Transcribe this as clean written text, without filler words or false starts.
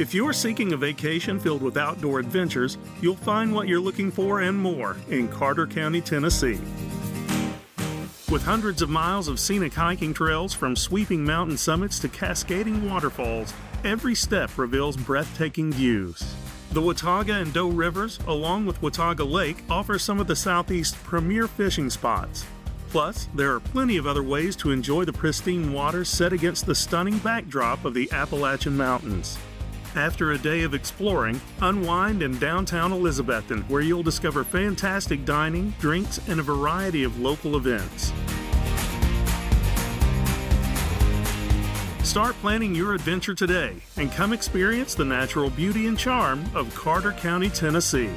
If you're seeking a vacation filled with outdoor adventures, you'll find what you're looking for and more in Carter County, Tennessee. With hundreds of miles of scenic hiking trails from sweeping mountain summits to cascading waterfalls, every step reveals breathtaking views. The Watauga and Doe Rivers, along with Watauga Lake, offer some of the Southeast's premier fishing spots. Plus, there are plenty of other ways to enjoy the pristine waters set against the stunning backdrop of the Appalachian Mountains. After a day of exploring, unwind in downtown Elizabethton, where you'll discover fantastic dining, drinks, and a variety of local events. Start planning your adventure today and come experience the natural beauty and charm of Carter County, Tennessee.